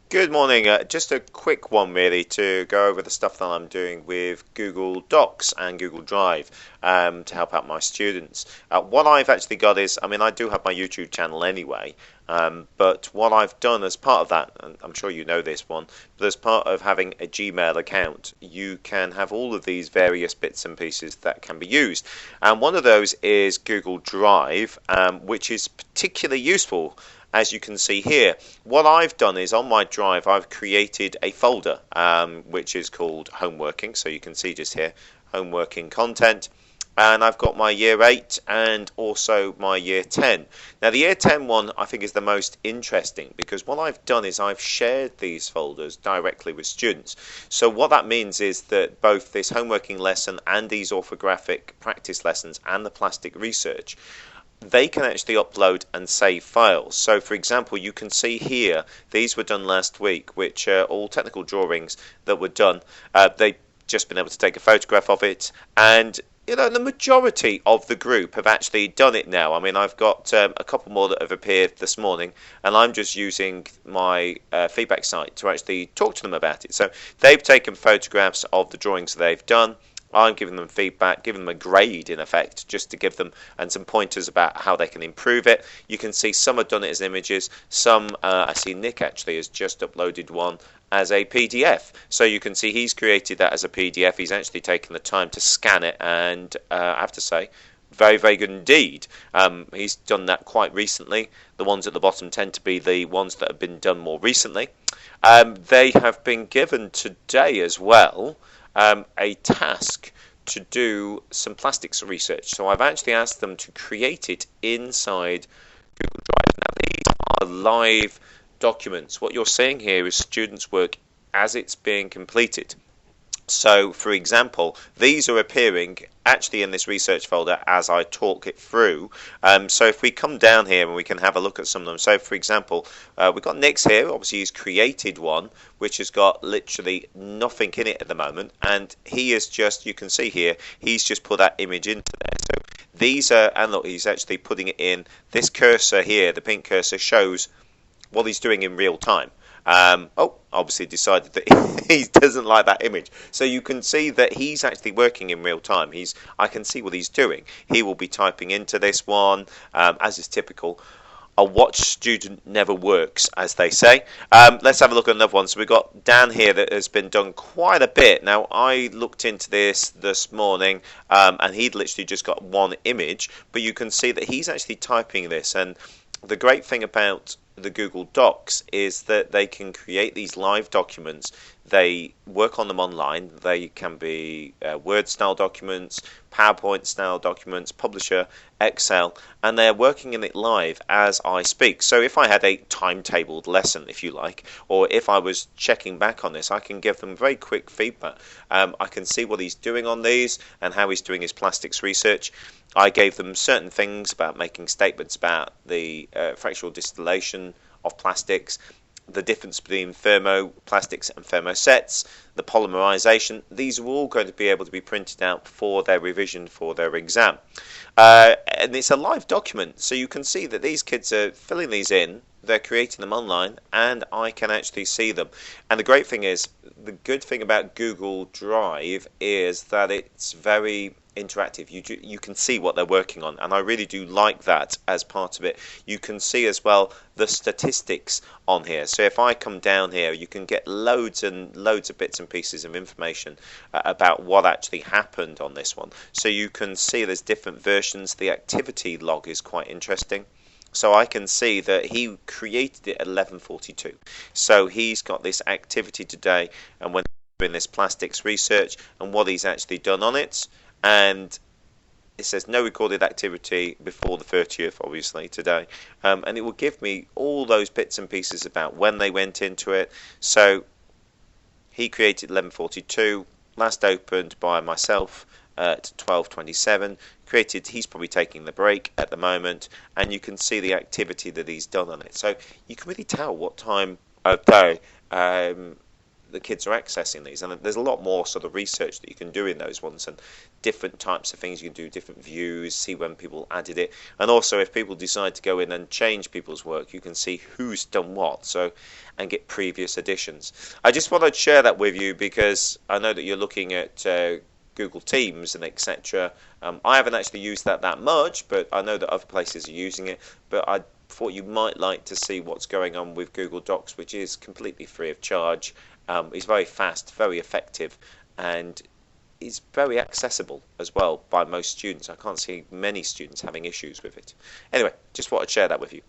Good morning. Just a quick one, really, to go over the stuff that I'm doing with Google Docs and Google Drive to help out my students. What I've actually got is, I do have my YouTube channel anyway, but what I've done as part of that, and I'm sure you know this one, but as part of having a Gmail account, you can have all of these various bits and pieces that can be used. And one of those is Google Drive, which is particularly useful. As you can see here, what I've done is on my drive I've created a folder which is called homeworking. So you can see just here, homeworking content, and I've got my year 8 and also my year 10. Now the year 10 one I think is the most interesting, because what I've done is I've shared these folders directly with students. So what that means is that both this homeworking lesson and these orthographic practice lessons and the plastic research, they can actually upload and save files. So for example, you can see here, these were done last week, which are all technical drawings that were done. They've just been able to take a photograph of it, and the majority of the group have actually done it now. I've got a couple more that have appeared this morning, and I'm just using my feedback site to actually talk to them about it. So they've taken photographs of the drawings they've done. I'm giving them feedback, giving them a grade in effect, just to give them and some pointers about how they can improve it. You can see some have done it as images, some, I see Nick actually has just uploaded one as a PDF. So you can see he's created that as a PDF. He's actually taken the time to scan it, and I have to say, very, very good indeed. He's done that quite recently. The ones at the bottom tend to be the ones that have been done more recently. They have been given today as well a task to do some plastics research. So I've actually asked them to create it inside Google Drive. Now these are live documents. What you're seeing here is students' work as it's being completed. So, for example, these are appearing actually in this research folder as I talk it through. So if we come down here and we can have a look at some of them. So, for example, we've got Nick's here. Obviously, he's created one which has got literally nothing in it at the moment. And he is just, you can see here, he's just put that image into there. So these are, and look, he's actually putting it in. This cursor here, the pink cursor, shows what he's doing in real time. Obviously decided that he doesn't like that image. So you can see that he's actually working in real time. I can see what he's doing. He will be typing into this one, as is typical. A watch student never works, as they say. Let's have a look at another one. So we've got Dan here that has been done quite a bit. Now, I looked into this morning, and he'd literally just got one image, but you can see that he's actually typing this. And the great thing about the Google Docs is that they can create these live documents. They work on them online. They can be Word style documents, PowerPoint style documents, Publisher, Excel, and they're working in it live as I speak. So if I had a timetabled lesson, if you like, or if I was checking back on this, I can give them very quick feedback. I can see what he's doing on these and how he's doing his plastics research. I gave them certain things about making statements about the fractional distillation of plastics, the difference between thermoplastics and thermosets, the polymerization. These are all going to be able to be printed out for their revision for their exam. And it's a live document, so you can see that these kids are filling these in, they're creating them online, and I can actually see them. And the great thing is, the good thing about Google Drive is that it's very interactive. You can see what they're working on, and I really do like that as part of it. You can see as well the statistics on here. So if I come down here, you can get loads and loads of bits and pieces of information about what actually happened on this one. So you can see there's different versions. The activity log is quite interesting. So I can see that he created it at 11:42. So he's got this activity today, and when doing this plastics research and what he's actually done on it. And it says no recorded activity before the 30th, obviously, today. And it will give me all those bits and pieces about when they went into it. So he created 11:42, last opened by myself at 12:27. He's probably taking the break at the moment, and you can see the activity that he's done on it. So you can really tell what time of day the kids are accessing these, and there's a lot more sort of research that you can do in those ones, and different types of things you can do, different views, see when people added it, and also if people decide to go in and change people's work, you can see who's done what, so, and get previous editions. I just wanted to share that with you because I know that you're looking at Google Teams and etc. I haven't actually used that much, but I know that other places are using it. But I thought you might like to see what's going on with Google Docs, which is completely free of charge. It's very fast, very effective, and is very accessible as well by most students. I can't see many students having issues with it. Anyway, just wanted to share that with you.